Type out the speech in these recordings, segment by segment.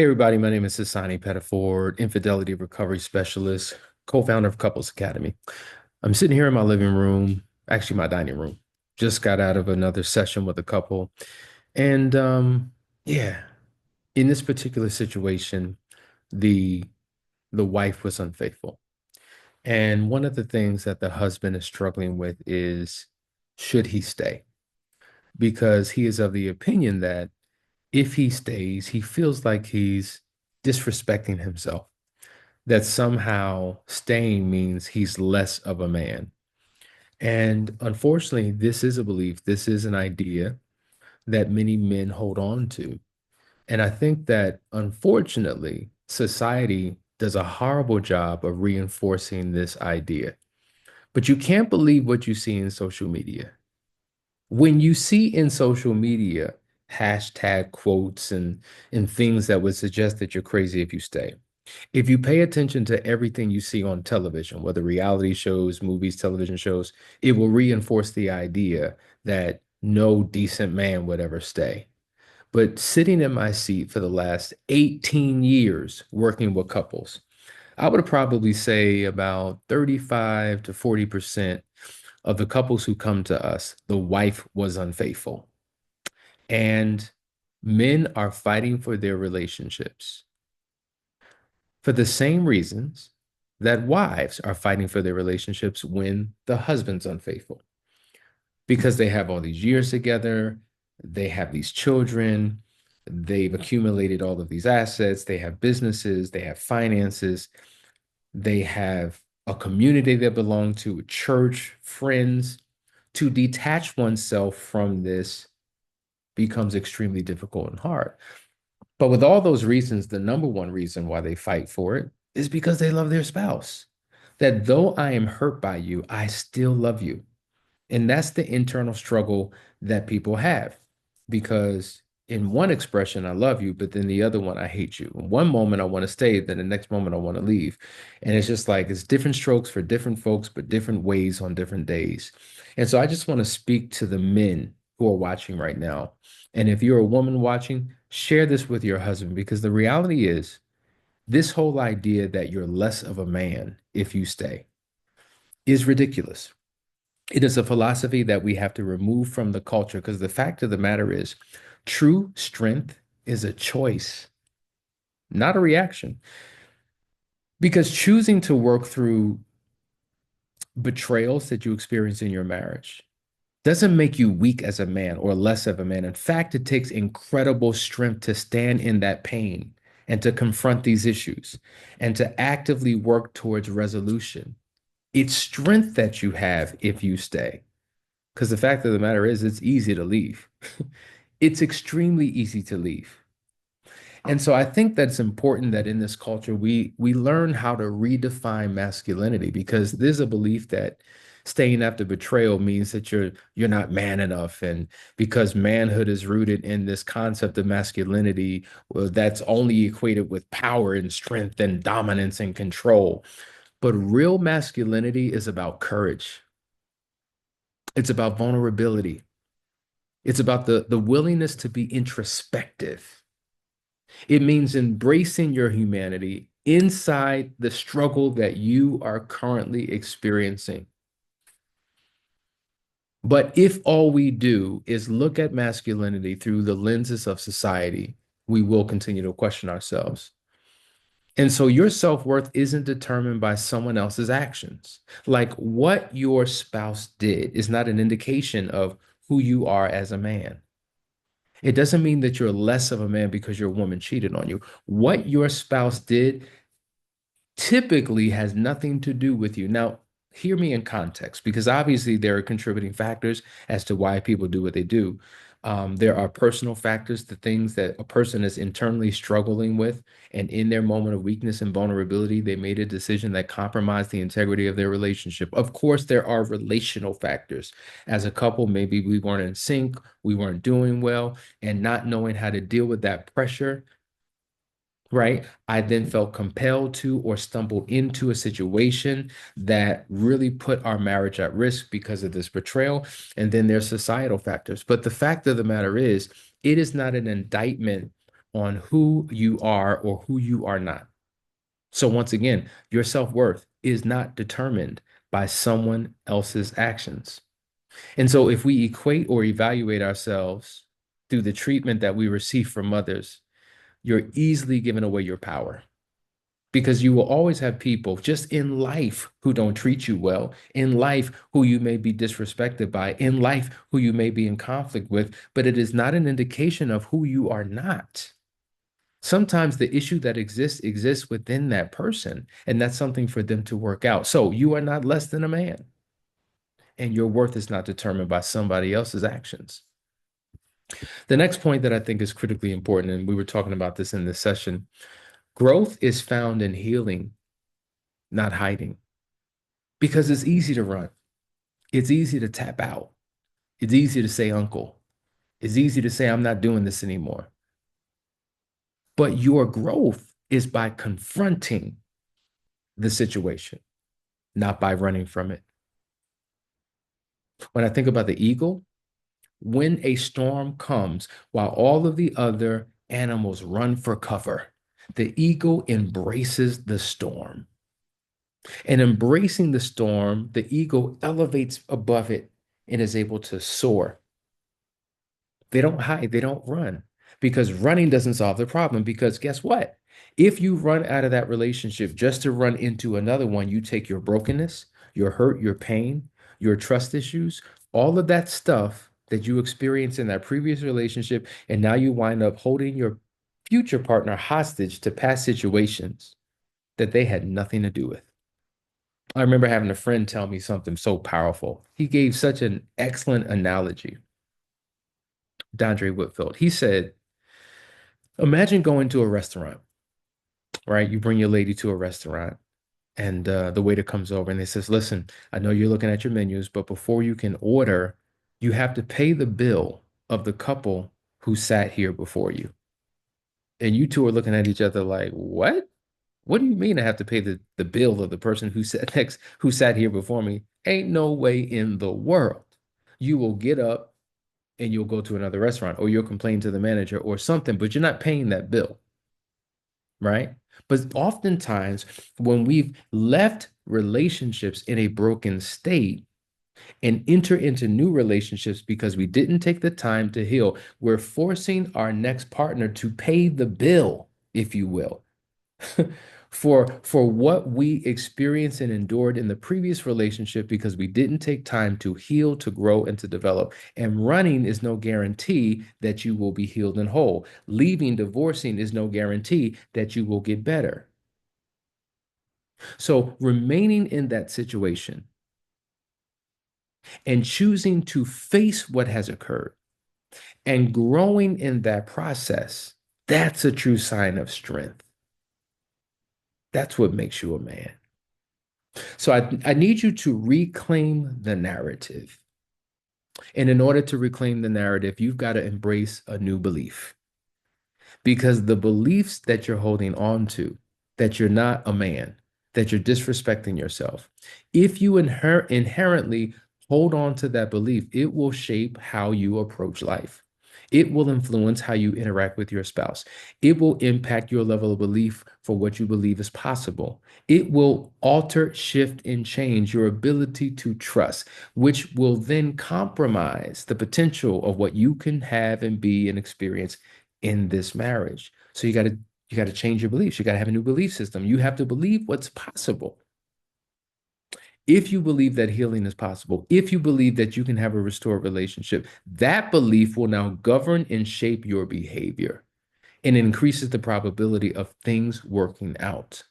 Hey everybody, my name is Hasani Pettiford, infidelity recovery specialist, co-founder of Couples Academy. I'm sitting here in my living room, actually my dining room. Just got out of another session with a couple. And yeah, in this particular situation, the the wife was unfaithful. And one of the things that the husband is struggling with is should he stay? Because he is of the opinion that if he stays, he feels like he's disrespecting himself, that somehow staying means he's less of a man. And unfortunately, this is a belief, this is an idea that many men hold on to. And I think that unfortunately, society does a horrible job of reinforcing this idea. But you can't believe what you see in social media. When you see in social media hashtag quotes and things that would suggest that you're crazy if you stay, if you pay attention to everything you see on television, whether reality shows, movies, television shows, it will reinforce the idea that no decent man would ever stay. But sitting in my seat for the last 18 years working with couples, I would probably say about 35 to 40% of the couples who come to us, the wife was unfaithful. And men are fighting for their relationships for the same reasons that wives are fighting for their relationships when the husband's unfaithful, because they have all these years together, they have these children, they've accumulated all of these assets, they have businesses, they have finances, they have a community they belong to, a church, friends. To detach oneself from this becomes extremely difficult and hard. But with all those reasons, the number one reason why they fight for it is because they love their spouse. That though I am hurt by you, I still love you. And that's the internal struggle that people have. Because in one expression, I love you, but then the other one, I hate you. In one moment, I want to stay, then the next moment, I want to leave. And it's just like it's different strokes for different folks, but different ways on different days. And so I just want to speak to the men who are watching right now. And if you're a woman watching, share this with your husband because the reality is this whole idea that you're less of a man if you stay is ridiculous. It is a philosophy that we have to remove from the culture because the fact of the matter is, true strength is a choice, not a reaction. Because choosing to work through betrayals that you experience in your marriage doesn't make you weak as a man or less of a man. In fact, it takes incredible strength to stand in that pain and to confront these issues and to actively work towards resolution. It's strength that you have if you stay. Because the fact of the matter is, it's easy to leave. It's extremely easy to leave. And so I think that's important that in this culture we learn how to redefine masculinity because there's a belief that staying after betrayal means that you're not man enough. And because manhood is rooted in this concept of masculinity, well, that's only equated with power and strength and dominance and control. But real masculinity is about courage. It's about vulnerability. It's about the willingness to be introspective. It means embracing your humanity inside the struggle that you are currently experiencing. But if all we do is look at masculinity through the lenses of society, we will continue to question ourselves. And so your self-worth isn't determined by someone else's actions. Like what your spouse did is not an indication of who you are as a man. It doesn't mean that you're less of a man because your woman cheated on you. What your spouse did typically has nothing to do with you. Now, hear me in context because obviously there are contributing factors as to why people do what they do. There are personal factors, the things that a person is internally struggling with, and in their moment of weakness and vulnerability, they made a decision that compromised the integrity of their relationship. Of course, there are relational factors. As a couple, maybe we weren't in sync, we weren't doing well, and not knowing how to deal with that pressure, right? I then felt compelled to or stumbled into a situation that really put our marriage at risk because of this betrayal. And then there's societal factors. But the fact of the matter is, it is not an indictment on who you are or who you are not. So once again, your self-worth is not determined by someone else's actions. And so if we equate or evaluate ourselves through the treatment that we receive from others, you're easily giving away your power because you will always have people just in life who don't treat you well, in life who you may be disrespected by, in life who you may be in conflict with, but it is not an indication of who you are not. Sometimes the issue that exists within that person, and that's something for them to work out. So you are not less than a man, and your worth is not determined by somebody else's actions. The next point that I think is critically important, and we were talking about this in this session, growth is found in healing, not hiding, because it's easy to run. It's easy to tap out. It's easy to say uncle. It's easy to say, I'm not doing this anymore. But your growth is by confronting the situation, not by running from it. When I think about the eagle, when a storm comes, while all of the other animals run for cover, the eagle embraces the storm. And embracing the storm, the eagle elevates above it and is able to soar. They don't hide, they don't run because running doesn't solve the problem. Because guess what? If you run out of that relationship just to run into another one, you take your brokenness, your hurt, your pain, your trust issues, all of that stuff that you experienced in that previous relationship, and now you wind up holding your future partner hostage to past situations that they had nothing to do with. I remember having a friend tell me something so powerful. He gave such an excellent analogy. Dondre Whitfield. He said, imagine going to a restaurant, right? You bring your lady to a restaurant, and the waiter comes over and he says, listen, I know you're looking at your menus, but before you can order, you have to pay the bill of the couple who sat here before you. And you two are looking at each other like, what? What do you mean I have to pay the bill of the person who sat here before me? Ain't no way in the world. You will get up and you'll go to another restaurant or you'll complain to the manager or something, but you're not paying that bill, right? But oftentimes, when we've left relationships in a broken state and enter into new relationships because we didn't take the time to heal, we're forcing our next partner to pay the bill, if you will. For what we experienced and endured in the previous relationship because we didn't take time to heal, to grow, and to develop. And running is no guarantee that you will be healed and whole. Leaving, divorcing is no guarantee that you will get better. So remaining in that situation and choosing to face what has occurred and growing in that process, that's a true sign of strength. That's what makes you a man. So I need you to reclaim the narrative. And in order to reclaim the narrative, you've got to embrace a new belief because the beliefs that you're holding on to, that you're not a man, that you're disrespecting yourself, if you inherently hold on to that belief, it will shape how you approach life. It will influence how you interact with your spouse. It will impact your level of belief for what you believe is possible. It will alter, shift, and change your ability to trust, which will then compromise the potential of what you can have and be and experience in this marriage. So you got to change your beliefs. You got to have a new belief system. You have to believe what's possible. If you believe that healing is possible, if you believe that you can have a restored relationship, that belief will now govern and shape your behavior and increases the probability of things working out.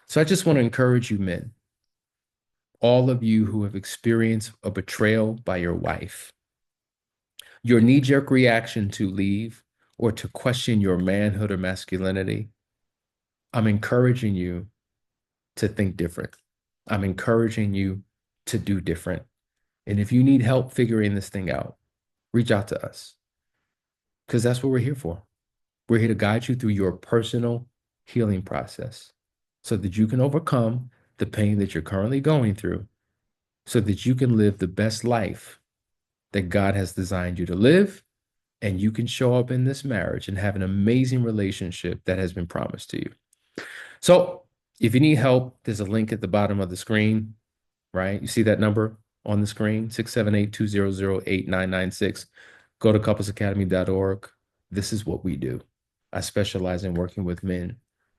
So I just want to encourage you, men, all of you who have experienced a betrayal by your wife, your knee-jerk reaction to leave or to question your manhood or masculinity, I'm encouraging you to think different. I'm encouraging you to do different. And if you need help figuring this thing out, reach out to us because that's what we're here for. We're here to guide you through your personal healing process so that you can overcome the pain that you're currently going through so that you can live the best life that God has designed you to live and you can show up in this marriage and have an amazing relationship that has been promised to you. So, if you need help, there's a link at the bottom of the screen, right? You see that number on the screen, 678-200-8996. Go to couplesacademy.org. This is what we do. I specialize in working with men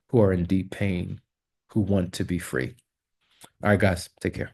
who are in deep pain, who want to be free. All right, guys, take care.